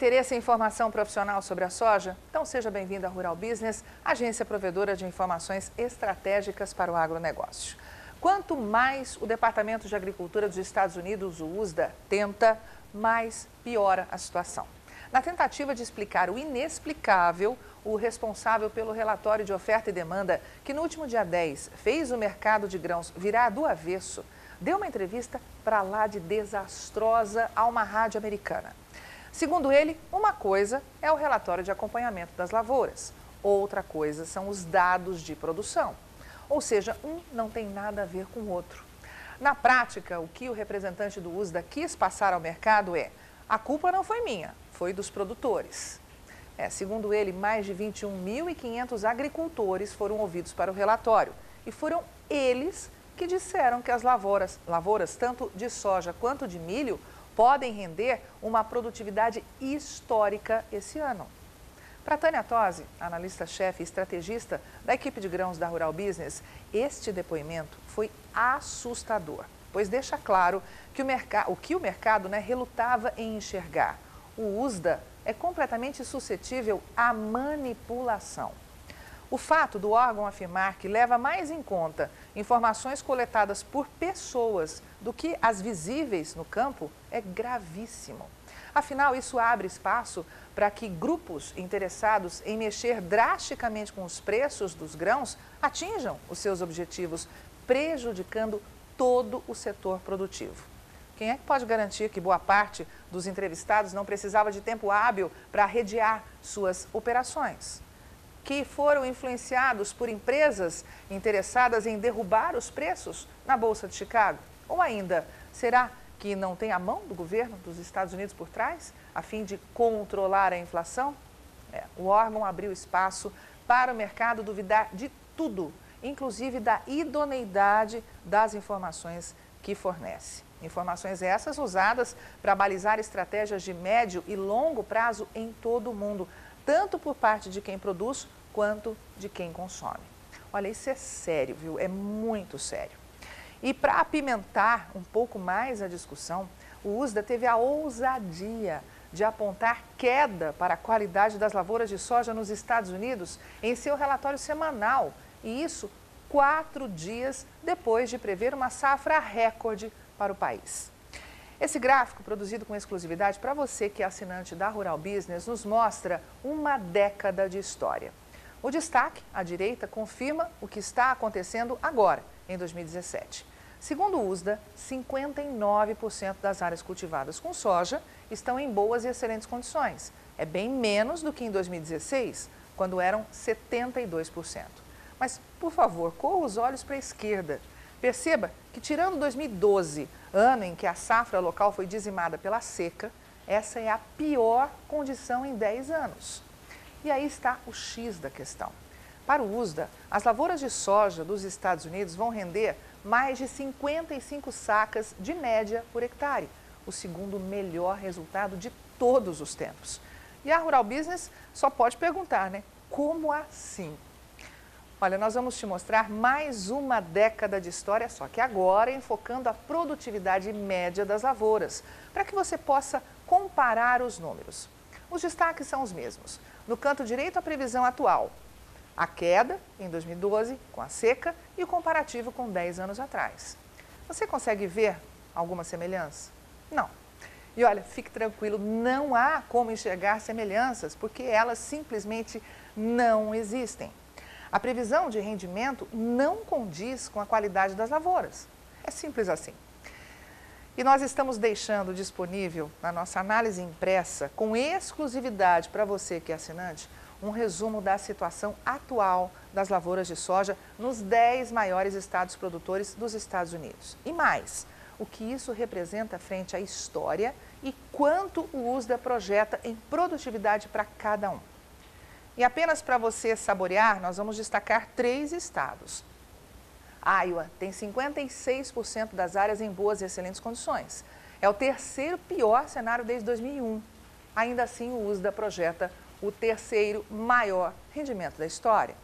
interesse em informação profissional sobre a soja? Então seja bem-vindo à Rural Business, agência provedora de informações estratégicas para o agronegócio. Quanto mais o Departamento de Agricultura dos Estados Unidos, o USDA, tenta, mais piora a situação. Na tentativa de explicar o inexplicável, o responsável pelo relatório de oferta e demanda, que no último dia 10 fez o mercado de grãos virar do avesso, deu uma entrevista para lá de desastrosa a uma rádio americana. Segundo ele, uma coisa é o relatório de acompanhamento das lavouras, outra coisa são os dados de produção. Ou seja, um não tem nada a ver com o outro. Na prática, o que o representante do USDA quis passar ao mercado é: a culpa não foi minha, foi dos produtores. Segundo ele, mais de 21.500 agricultores foram ouvidos para o relatório e foram eles que disseram que as lavouras tanto de soja quanto de milho, podem render uma produtividade histórica esse ano. Para Tânia Tosi, analista-chefe e estrategista da equipe de grãos da Rural Business, este depoimento foi assustador, pois deixa claro que o mercado relutava em enxergar. O USDA é completamente suscetível à manipulação. O fato do órgão afirmar que leva mais em conta informações coletadas por pessoas do que as visíveis no campo é gravíssimo. Afinal, isso abre espaço para que grupos interessados em mexer drasticamente com os preços dos grãos atinjam os seus objetivos, prejudicando todo o setor produtivo. Quem é que pode garantir que boa parte dos entrevistados não precisava de tempo hábil para arrediar suas operações? Que foram influenciados por empresas interessadas em derrubar os preços na Bolsa de Chicago? Ou ainda, será que não tem a mão do governo dos Estados Unidos por trás, a fim de controlar a inflação? O órgão abriu espaço para o mercado duvidar de tudo, inclusive da idoneidade das informações que fornece. Informações essas usadas para balizar estratégias de médio e longo prazo em todo o mundo, tanto por parte de quem produz quanto de quem consome. Olha, isso é sério, viu? É muito sério. E para apimentar um pouco mais a discussão, o USDA teve a ousadia de apontar queda para a qualidade das lavouras de soja nos Estados Unidos em seu relatório semanal. E isso 4 dias depois de prever uma safra recorde para o país. Esse gráfico, produzido com exclusividade para você que é assinante da Rural Business, nos mostra uma década de história. O destaque, à direita, confirma o que está acontecendo agora, em 2017. Segundo o USDA, 59% das áreas cultivadas com soja estão em boas e excelentes condições. É bem menos do que em 2016, quando eram 72%. Mas, por favor, corra os olhos para a esquerda. Perceba que, tirando 2012, ano em que a safra local foi dizimada pela seca, essa é a pior condição em 10 anos. E aí está o X da questão. Para o USDA, as lavouras de soja dos Estados Unidos vão render mais de 55 sacas de média por hectare, o segundo melhor resultado de todos os tempos. E a Rural Business só pode perguntar, como assim? Olha, nós vamos te mostrar mais uma década de história, só que agora enfocando a produtividade média das lavouras, para que você possa comparar os números. Os destaques são os mesmos. No canto direito, a previsão atual. A queda em 2012 com a seca e o comparativo com 10 anos atrás. Você consegue ver alguma semelhança? Não. E olha, fique tranquilo, não há como enxergar semelhanças, porque elas simplesmente não existem. A previsão de rendimento não condiz com a qualidade das lavouras. É simples assim. E nós estamos deixando disponível na nossa análise impressa, com exclusividade para você que é assinante, um resumo da situação atual das lavouras de soja nos 10 maiores estados produtores dos Estados Unidos. E mais, o que isso representa frente à história e quanto o USDA projeta em produtividade para cada um. E apenas para você saborear, nós vamos destacar 3 estados. Iowa tem 56% das áreas em boas e excelentes condições. É o terceiro pior cenário desde 2001. Ainda assim, o USDA projeta o terceiro maior rendimento da história.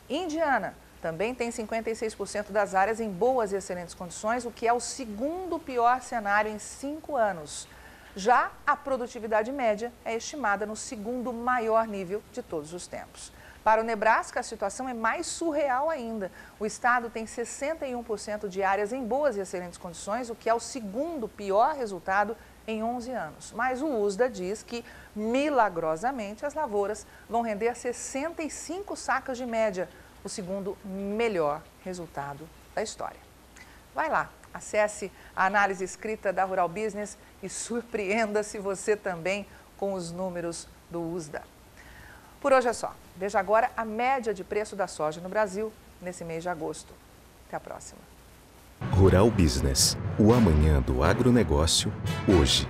Indiana também tem 56% das áreas em boas e excelentes condições, o que é o segundo pior cenário em 5 anos. Já a produtividade média é estimada no segundo maior nível de todos os tempos. Para o Nebraska, a situação é mais surreal ainda. O estado tem 61% de áreas em boas e excelentes condições, o que é o segundo pior resultado em 11 anos. Mas o USDA diz que, milagrosamente, as lavouras vão render 65 sacas de média, o segundo melhor resultado da história. Vai lá, acesse a análise escrita da Rural Business e surpreenda-se você também com os números do USDA. Por hoje é só. Veja agora a média de preço da soja no Brasil nesse mês de agosto. Até a próxima. Rural Business, o amanhã do agronegócio, hoje.